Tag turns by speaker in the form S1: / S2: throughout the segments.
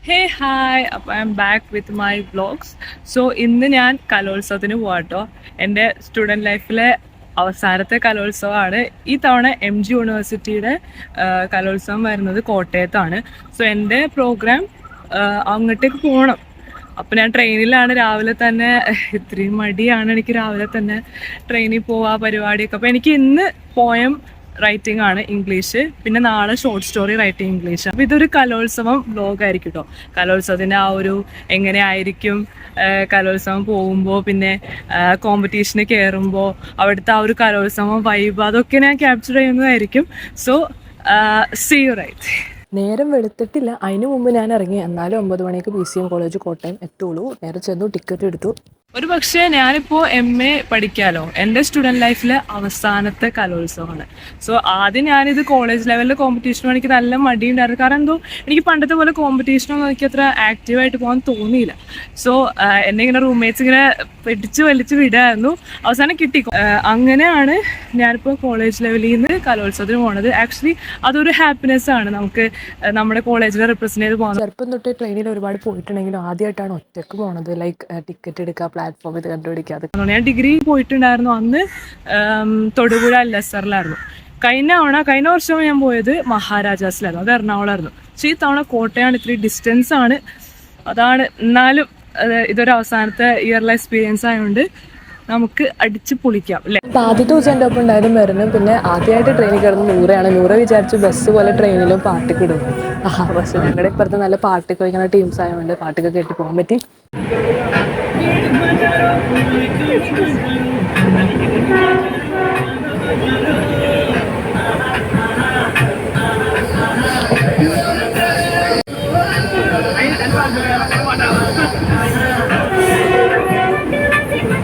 S1: ഹേ hi, അപ്പോൾ I M back with my vlogs. So ഇന്ന് ഞാൻ കലോത്സവത്തിന് പോകാട്ടോ. എൻ്റെ സ്റ്റുഡൻറ് ലൈഫിലെ അവസാനത്തെ കലോത്സവമാണ്. ഈ തവണ MG യൂണിവേഴ്സിറ്റിയുടെ കലോത്സവം വരുന്നത് കോട്ടയത്താണ്. സോ എൻ്റെ പ്രോഗ്രാം അങ്ങോട്ടേക്ക് പോകണം. അപ്പോൾ ഞാൻ ട്രെയിനിലാണ് രാവിലെ തന്നെ. ഇത്രയും മടിയാണ് എനിക്ക് രാവിലെ തന്നെ ട്രെയിനിൽ പോവാ പരിപാടിയൊക്കെ. അപ്പോൾ എനിക്ക് ഇന്ന് പോയം റൈറ്റിംഗ് ആണ് ഇംഗ്ലീഷ്, പിന്നെ നാളെ ഷോർട്ട് സ്റ്റോറി റൈറ്റിംഗ് ഇംഗ്ലീഷ്. അപ്പോൾ ഇതൊരു കലോത്സവം വ്ലോഗായിരിക്കും കേട്ടോ. കലോത്സവത്തിൻ്റെ ആ ഒരു എങ്ങനെയായിരിക്കും കലോത്സവം പോകുമ്പോൾ, പിന്നെ കോമ്പറ്റീഷന് കയറുമ്പോൾ അവിടുത്തെ ആ ഒരു കലോത്സവം വൈബ്, അതൊക്കെ ഞാൻ ക്യാപ്ചർ ചെയ്യുന്നതായിരിക്കും. So see you right.
S2: നേരം വെളുത്തിട്ടില്ല, അതിന് മുമ്പ് ഞാൻ ഇറങ്ങി. എന്നാലും 9 മണിക്ക് PCM കോളേജ് കോട്ടയം എത്തുള്ളൂ. നേരെ ചെന്നു ടിക്കറ്റ് എടുത്തു.
S1: ഒരു പക്ഷേ ഞാനിപ്പോൾ MA പഠിക്കാമല്ലോ. എൻ്റെ സ്റ്റുഡൻറ് ലൈഫിലെ അവസാനത്തെ കലോത്സവമാണ്. സോ ആദ്യം ഞാനിത് കോളേജ് ലെവലിൽ കോമ്പറ്റീഷനും എനിക്ക് നല്ല മടിയുണ്ടായിരുന്നു. കാരണം എന്തോ എനിക്ക് പണ്ടത്തെ പോലെ കോമ്പറ്റീഷനൊന്നും എനിക്ക് അത്ര ആക്റ്റീവായിട്ട് പോകാൻ തോന്നിയില്ല. സോ എന്നെ ഇങ്ങനെ റൂംമേറ്റ്സ് ഇങ്ങനെ പിടിച്ച് വലിച്ച് വിടായിരുന്നു. അവസാനം കിട്ടി. അങ്ങനെയാണ് ഞാനിപ്പോൾ കോളേജ് ലെവലിൽ നിന്ന് കലോത്സവത്തിന് പോകുന്നത്. ആക്ച്വലി അതൊരു ഹാപ്പിനെസ് ആണ്, നമുക്ക് നമ്മുടെ കോളേജിനെ റെപ്രസെൻറ്റ് ചെയ്ത് പോകുന്നത്.
S2: ചെറുപ്പം തൊട്ട് ട്രെയിനിൽ ഒരുപാട് പോയിട്ടുണ്ടെങ്കിലും ആദ്യമായിട്ടാണ് ഒറ്റയ്ക്ക് പോണത്. ലൈക്ക് ടിക്കറ്റ് എടുക്കുക, പ്ലാറ്റ്ഫോം ഇത് കണ്ടുപിടിക്കാതെ.
S1: ഞാൻ ഡിഗ്രി പോയിട്ടുണ്ടായിരുന്നു. അന്ന് തൊടുപുഴ LSRലായിരുന്നു. കഴിഞ്ഞ വർഷം ഞാൻ പോയത് മഹാരാജാസിലായിരുന്നു, അത് എറണാകുളമായിരുന്നു. പക്ഷേ ഈ തവണ കോട്ടയാണ്. ഇത്തിരി ഡിസ്റ്റൻസ് ആണ്, അതാണ്. എന്നാലും ഇതൊരു അവസാനത്തെ ഇയറിലെ എക്സ്പീരിയൻസ് ആയതുകൊണ്ട് നമുക്ക് അടിച്ച് പൊളിക്കാം അല്ലേ.
S2: അപ്പോൾ ആദ്യത്തെ ദിവസം എൻ്റെ ഒപ്പം ഉണ്ടായതും വരുന്നു. പിന്നെ ആദ്യമായിട്ട് ട്രെയിനിൽ കിടന്ന് നൂറയാണ്. നൂറ് വിചാരിച്ചു ബസ് പോലെ ട്രെയിനിലും പാട്ടൊക്കെ ഇടും. പക്ഷേ ഞങ്ങളുടെ ഇപ്പുറത്ത് നല്ല പാട്ടൊക്കെ വയ്ക്കുന്ന ടീംസ് ആയതുകൊണ്ട് പാട്ടൊക്കെ കേട്ട് പോകാൻ പറ്റി.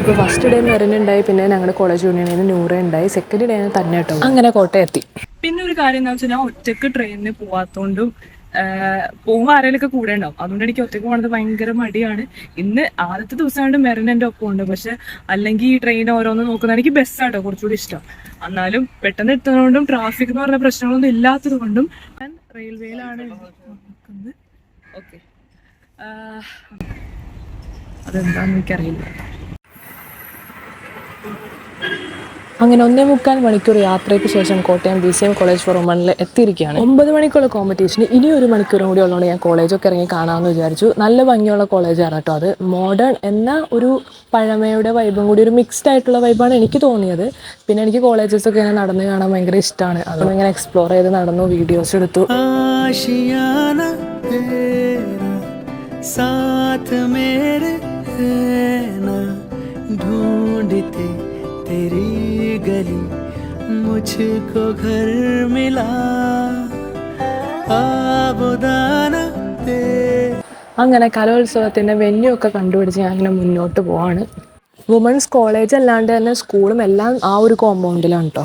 S2: ഇപ്പോൾ ഫസ്റ്റ് ഡേ മെറിനുണ്ടായി, പിന്നെ ഞങ്ങളുടെ കോളേജ് യൂണിയനിൽ നിന്ന് നൂറ് ഉണ്ടായി. സെക്കൻഡ് ഡേ തന്നെ കേട്ടോ. അങ്ങനെ കോട്ടയം എത്തി.
S1: പിന്നെ ഒരു കാര്യം എന്താ വെച്ചാൽ, ഞാൻ ഒറ്റയ്ക്ക് ട്രെയിനിന് പോവാത്തോണ്ടും പോകുമ്പോൾ ആരെങ്കിലൊക്കെ കൂടെ ഉണ്ടാവും. അതുകൊണ്ട് എനിക്ക് ഒറ്റയ്ക്ക് പോകുന്നത് ഭയങ്കര മടിയാണ്. ഇന്ന് ആദ്യത്തെ ദിവസം കൊണ്ട് മെറിൻ എൻ്റെ ഒപ്പം ഉണ്ട്. പക്ഷെ അല്ലെങ്കിൽ ഈ ട്രെയിൻ ഓരോന്ന് നോക്കുന്ന എനിക്ക് ബസ്സാട്ടോ കുറച്ചുകൂടി ഇഷ്ടം. എന്നാലും പെട്ടെന്ന് എത്തുന്നതുകൊണ്ടും ട്രാഫിക് എന്ന് പറഞ്ഞ പ്രശ്നങ്ങളൊന്നും ഇല്ലാത്തത് കൊണ്ടും ഞാൻ റെയിൽവേയിലാണ് നോക്കുന്നത്. ഓക്കെ, അതെന്താണെന്ന് എനിക്കറിയില്ല.
S2: അങ്ങനെ 1.25 മണിക്കൂർ യാത്രയ്ക്ക് ശേഷം കോട്ടയം BCM കോളേജ് ഫോർ വുമണിൽ എത്തിയിരിക്കുകയാണ്. 9 മണിക്കുള്ള കോമ്പറ്റീഷന് ഇനി 1 മണിക്കൂറും കൂടി ഉള്ളതുകൊണ്ട് ഞാൻ കോളേജൊക്കെ ഇറങ്ങി കാണാമെന്ന് വിചാരിച്ചു. നല്ല ഭംഗിയുള്ള കോളേജാണ് കേട്ടോ. അത് മോഡേൺ എന്ന ഒരു പഴമയുടെ വൈബും കൂടി ഒരു മിക്സ്ഡ് ആയിട്ടുള്ള വൈബാണ് എനിക്ക് തോന്നിയത്. പിന്നെ എനിക്ക് കോളേജസൊക്കെ ഇങ്ങനെ നടന്ന് കാണാൻ ഭയങ്കര ഇഷ്ടമാണ്. അതുകൊണ്ട് ഇങ്ങനെ എക്സ്പ്ലോർ ചെയ്ത് നടന്നു, വീഡിയോസ് എടുത്തു.
S3: तेरी गली मुझको घर मिला आबुदाना ते.
S2: അങ്ങനെ കലോത്സവത്തിൻ്റെ വെന്യൂ ഒക്കെ കണ്ടുപിടിച്ച് ഞാൻ അങ്ങനെ മുന്നോട്ട് പോവാണ്. വുമൺസ് കോളേജ് അല്ലാണ്ട് തന്നെ സ്കൂളും എല്ലാം ആ ഒരു കോമ്പൗണ്ടിലാണ് കേട്ടോ.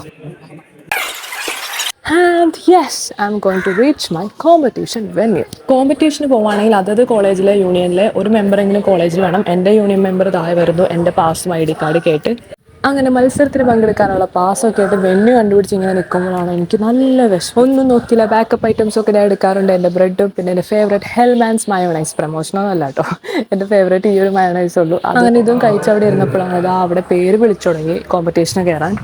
S2: And yes, I am going to reach my competition venue. കോമ്പറ്റീഷന് പോവുകയാണെങ്കിൽ അതത് കോളേജിലെ യൂണിയനിലെ ഒരു മെമ്പറെങ്കിലും കോളേജിൽ വേണം. എൻ്റെ യൂണിയൻ മെമ്പർ താഴെ വരുന്നു എൻ്റെ പാസും ID കാർഡ് കേട്ട്. അങ്ങനെ മത്സരത്തിന് പങ്കെടുക്കാനുള്ള പാസ്സൊക്കെ ആയിട്ട് വെന്യൂ കണ്ടുപിടിച്ച് ഇങ്ങനെ നിൽക്കുമ്പോഴാണ് എനിക്ക് നല്ല വിഷം. ഒന്നും നോക്കിയില്ല, ബാക്കപ്പ് ഐറ്റംസ് ഒക്കെ ഞാൻ എടുക്കാറുണ്ട്. എൻ്റെ ബ്രെഡും പിന്നെ എൻ്റെ ഫേവറേറ്റ് ഹെൽമാൻസ് മയോണൈസ്. പ്രമോഷനൊന്നും അല്ല കേട്ടോ, എൻ്റെ ഫേവറേറ്റ് ഈ ഒരു മയോണൈസ് ഉള്ളൂ. അങ്ങനെ ഇതും കഴിച്ച് അവിടെ ഇരുന്നപ്പോഴാണ് അതാ അവിടെ പേര് വിളിച്ചു തുടങ്ങി കോമ്പറ്റീഷന് കയറാൻ.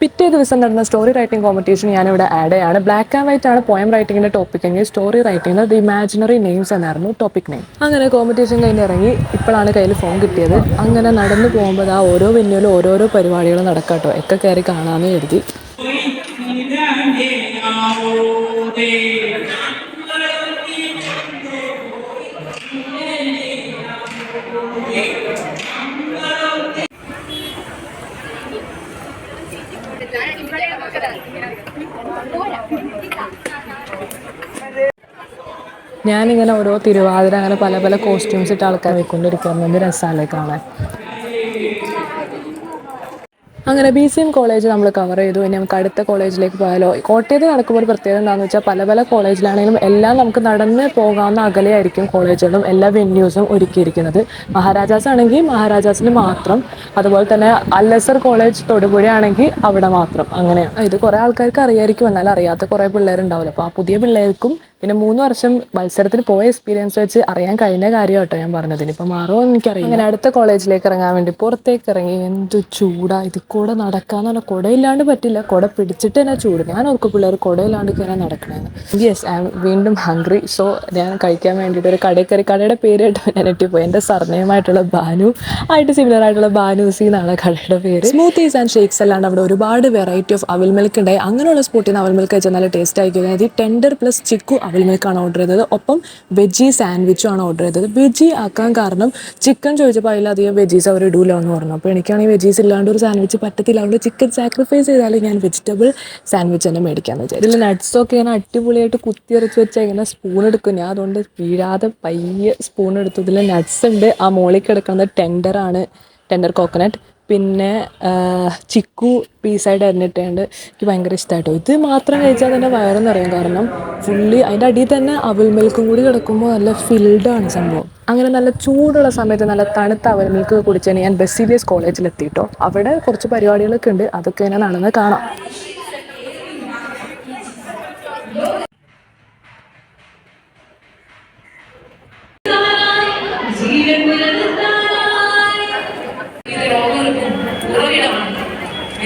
S2: പിറ്റേ ദിവസം നടന്ന സ്റ്റോറി റൈറ്റിംഗ് കോമ്പറ്റീഷൻ ഞാനിവിടെ ആഡ് ചെയ്യാണ്. ബ്ലാക്ക് ആൻഡ് വൈറ്റ് ആണ് പോയം റൈറ്റിങ്ങിൻ്റെ ടോപ്പിക് എങ്കിൽ story writing the imaginary names എന്നായിരുന്നു ടോപ്പിക് നെയിം. അങ്ങനെ കോമ്പറ്റീഷൻ കഴിഞ്ഞ് ഇറങ്ങി ഇപ്പോഴാണ് കയ്യിൽ ഫോൺ കിട്ടിയത്. അങ്ങനെ നടന്നു പോകുമ്പോൾ ആ ഓരോ വെന്യൂലും ഓരോരോ പരിപാടികൾ നടക്കാട്ടോ. ഒക്കെ കയറി കാണാമെന്ന് കരുതി. ഞാനിങ്ങനെ ഓരോ തിരുവാതിര അങ്ങനെ പല പല കോസ്റ്റ്യൂംസ് ഇട്ട് ആൾക്കാർ വെക്കൊണ്ടിരിക്കുന്നത് രസമല്ലേ കാണാൻ. അങ്ങനെ BCM കോളേജ് നമ്മൾ കവർ ചെയ്തു. ഇനി നമുക്ക് അടുത്ത കോളേജിലേക്ക് പോയാലോ. കോട്ടയത്ത് നടക്കുമ്പോൾ ഒരു പ്രത്യേകത എന്താണെന്ന് വെച്ചാൽ പല പല കോളേജിലാണെങ്കിലും എല്ലാം നമുക്ക് നടന്ന് പോകാവുന്ന അകലെയായിരിക്കും കോളേജുകളും എല്ലാ വെന്യൂസും ഒരുക്കിയിരിക്കുന്നത്. മഹാരാജാസ് ആണെങ്കിൽ മഹാരാജാസിന് മാത്രം, അതുപോലെ തന്നെ അല്ലസർ കോളേജ് തൊടുപുഴ ആണെങ്കിൽ അവിടെ മാത്രം. അങ്ങനെയാണ്. ഇത് കുറേ ആൾക്കാർക്ക് അറിയായിരിക്കും, എന്നാൽ അറിയാത്ത കുറേ പിള്ളേരുണ്ടാവില്ല. അപ്പോൾ ആ പുതിയ പിള്ളേർക്കും പിന്നെ 3 വർഷം മത്സരത്തിന് പോയ എക്സ്പീരിയൻസ് വെച്ച് അറിയാൻ കഴിഞ്ഞ കാര്യം കേട്ടോ ഞാൻ പറഞ്ഞത്. ഇനിയിപ്പോൾ മാറുമോ എന്ന് എനിക്കറിയാം. അങ്ങനെ അടുത്ത കോളേജിലേക്ക് ഇറങ്ങാൻ വേണ്ടി പുറത്തേക്ക് ഇറങ്ങി. എന്ത് ചൂടാ! ഇത് കൂടെ നടക്കാന്ന് പറഞ്ഞാൽ കുടയില്ലാണ്ട് പറ്റില്ല, കുട പിടിച്ചിട്ട് തന്നെ ചൂട്. ഞാൻ ഓർക്കും പിള്ളേർ കുടയില്ലാണ്ട് കയറാൻ നടക്കണേന്ന്. യെസ്, ഐ ആം വീണ്ടും ഹംഗ്രി. സോ ഞാൻ കഴിക്കാൻ വേണ്ടിയിട്ട് ഒരു കടയിൽ കയറി. കടയുടെ പേര് കേട്ടോ ഞാൻ എത്തിപ്പോയി. എൻ്റെ സർനെയിമായിട്ടുള്ള ബാനു ആയിട്ട് സിമിലർ ആയിട്ടുള്ള ബാനൂസി എന്നാണ് കടയുടെ പേര്. സ്മൂത്തീസ് ആൻഡ് ഷേക്സ് അല്ലാണ്ട് അവിടെ ഒരുപാട് വെറൈറ്റി ഓഫ് അവൽ മിൽക്ക് ഉണ്ടായി. അങ്ങനെയുള്ള സ്പോട്ടിൽ നിന്ന് അവൽ മിൽക്ക് വെച്ചാൽ നല്ല ടേസ്റ്റ് ആയിരിക്കും. അതായത് ടെൻഡർ പ്ലസ് ചിക്കു അവൽ മിൽക്കാണ് ഓർഡർ ചെയ്തത്. ഒപ്പം വെജി സാൻഡ്വിച്ചും ആണ് ഓർഡർ ചെയ്തത്. വെജി ആക്കാൻ കാരണം ചിക്കൻ ചോദിച്ചപ്പോൾ അതിലധികം വെജീസ് അവർ ഇടൂല എന്ന് പറഞ്ഞു. അപ്പോൾ എനിക്കാണെങ്കിൽ വെജീസ് ഇല്ലാണ്ട് ഒരു സാൻഡ്വിച്ച് പറ്റത്തില്ല. അതുകൊണ്ട് ചിക്കൻ സാക്രിഫൈസ് ചെയ്താൽ ഞാൻ വെജിറ്റബിൾ സാൻഡ്വിച്ച് തന്നെ മേടിക്കാമെന്ന് വെച്ചാൽ. ഇതിൽ നട്ട്സൊക്കെ ഇങ്ങനെ അടിപൊളിയായിട്ട് കുത്തിയരച്ച് വെച്ചാൽ ഇങ്ങനെ സ്പൂൺ എടുക്കും. ഞാൻ അതുകൊണ്ട് വീഴാതെ പയ്യെ സ്പൂൺ എടുത്തു. ഇതിൽ നട്ട്സ് ഉണ്ട്. ആ മോളിൽ കിടക്കുന്നത് ടെൻഡർ കോക്കനട്ട്, പിന്നെ ചിക്കു പീസായിട്ട് അരിഞ്ഞിട്ടുണ്ട്. എനിക്ക് ഭയങ്കര ഇഷ്ടമായിട്ടോ. ഇത് മാത്രം കഴിച്ചാൽ തന്നെ വയറെന്ന് അറിയാം. കാരണം ഫുള്ളി അതിൻ്റെ അടിയിൽ തന്നെ അവൽ മിൽക്കും കൂടി കിടക്കുമ്പോൾ നല്ല ഫിൽഡാണ് സംഭവം. അങ്ങനെ നല്ല ചൂടുള്ള സമയത്ത് നല്ല തണുത്ത അവൽ മിൽക്ക് കുടിച്ചാൽ ഞാൻ ബെസിലിയസ് കോളേജിലെത്തിയിട്ടോ. അവിടെ കുറച്ച് പരിപാടികളൊക്കെ ഉണ്ട്, അതൊക്കെ ഞാൻ നടന്ന് കാണാം.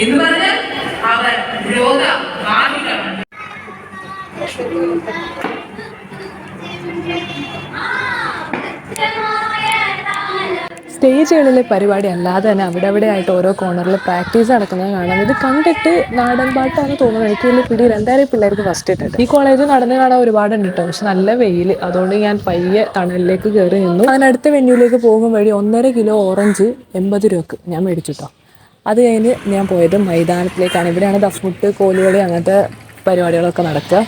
S1: എന്ന് പറഞ്ഞാൽ അവൻ രോഗാമികളാണ്.
S2: സ്റ്റേജുകളിലെ പരിപാടി അല്ലാതെ തന്നെ അവിടെ ആയിട്ട് ഓരോ കോർണറിൽ പ്രാക്ടീസ് നടക്കുന്നത് കാണാം. ഇത് കണ്ടിട്ട് നാടൻ പാട്ടാണ് തോന്നുന്നത്. എനിക്ക് വലിയ പിടിയിൽ എന്തായാലും പിള്ളേർക്ക് ഫസ്റ്റ് ഇട്ടിട്ട്. ഈ കോളേജ് നടന്ന് കാണാൻ ഒരുപാടുണ്ട് കേട്ടോ. പക്ഷെ നല്ല വെയിൽ, അതുകൊണ്ട് ഞാൻ പയ്യെ തണലിലേക്ക് കയറി നിന്നു. അങ്ങനെ അടുത്ത വെന്യൂലേക്ക് പോകും വഴി 1.5 കിലോ ഓറഞ്ച് 80 രൂപക്ക് ഞാൻ മേടിച്ചിട്ടോ. അത് കഴിഞ്ഞ് ഞാൻ പോയത് മൈതാനത്തിലേക്കാണ്. ഇവിടെയാണ് ദഫ്മുട്ട്, കോലുകളി അങ്ങനത്തെ പരിപാടികളൊക്കെ നടക്കുക.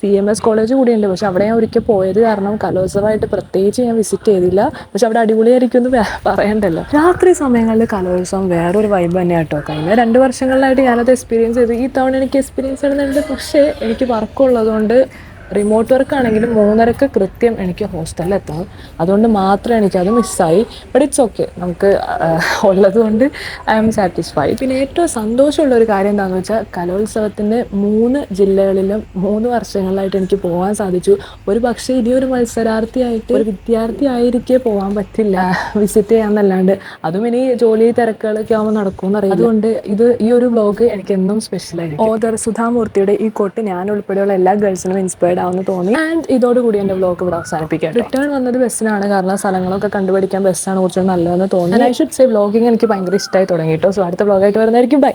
S2: CMS കോളേജ് കൂടിയുണ്ട്. പക്ഷെ അവിടെ ഞാൻ ഒരിക്കൽ പോയത് കാരണം കലോത്സവമായിട്ട് പ്രത്യേകിച്ച് ഞാൻ വിസിറ്റ് ചെയ്തില്ല. പക്ഷെ അവിടെ അടിപൊളിയായിരിക്കും എന്ന് പറയണ്ടല്ലോ. രാത്രി സമയങ്ങളിൽ കലോത്സവം വേറൊരു വൈബ് തന്നെയാണ് കേട്ടോ. കഴിഞ്ഞ 2 വർഷങ്ങളിലായിട്ട് ഞാനത് എക്സ്പീരിയൻസ് ചെയ്തു. ഈ തവണ എനിക്ക് എക്സ്പീരിയൻസ് ചെയ്യുന്നുണ്ട്. പക്ഷേ എനിക്ക് വർക്കുള്ളതുകൊണ്ട് റിമോട്ട് വർക്ക് ആണെങ്കിലും 3:30 കൃത്യം എനിക്ക് ഹോസ്റ്റലിൽ എത്തണം. അതുകൊണ്ട് മാത്രം എനിക്കത് മിസ്സായി. ബട്ട് ഇറ്റ്സ് ഓക്കെ, നമുക്ക് ഉള്ളത് കൊണ്ട് ഐ ആം സാറ്റിസ്ഫൈഡ്. പിന്നെ ഏറ്റവും സന്തോഷമുള്ളൊരു കാര്യം എന്താണെന്ന് വെച്ചാൽ കലോത്സവത്തിൻ്റെ 3 ജില്ലകളിലും 3 വർഷങ്ങളിലായിട്ട് എനിക്ക് പോകാൻ സാധിച്ചു. ഒരു പക്ഷേ ഇനിയൊരു മത്സരാർത്ഥിയായിട്ട് ഒരു വിദ്യാർത്ഥി ആയിരിക്കെ പോകാൻ പറ്റില്ല, വിസിറ്റ് ചെയ്യാമെന്നല്ലാണ്ട്. അതും ഇനി ജോലി തിരക്കുകളൊക്കെ ആകുമ്പോൾ നടക്കുമെന്നറിയാം. അതുകൊണ്ട് ഈ ഒരു വ്ലോഗ് എനിക്ക് എന്നും സ്പെഷ്യലായിരിക്കും. ഓദർ സുധാമൂർത്തിയുടെ ഈ കോട്ട് ഞാൻ ഉൾപ്പെടെയുള്ള എല്ലാ ഗേൾസിനും ഇൻസ്പയർഡ് ആവുമെന്ന് തോന്നി. ആൻഡ് ഇതോടുകൂടി എൻ്റെ വ്ലോഗ് ഇവിടെ അവസാനിപ്പിക്കാം. റിട്ടേൺ വന്നത് ബസ്സിനാണ്, കാരണം സ്ഥലങ്ങളൊക്കെ കണ്ടുപിടിക്കാൻ ബസ്സാണ് കുറച്ചുകൂടി നല്ലതെന്ന് തോന്നി. ഐ ഷുഡ് സേ വ്ലോഗിങ് എനിക്ക് ഭയങ്കര ഇഷ്ടമായി തുടങ്ങിയിട്ടോ. സോ അടുത്ത വ്ലോഗായിട്ട് വരുന്നതായിരിക്കും. ബൈ.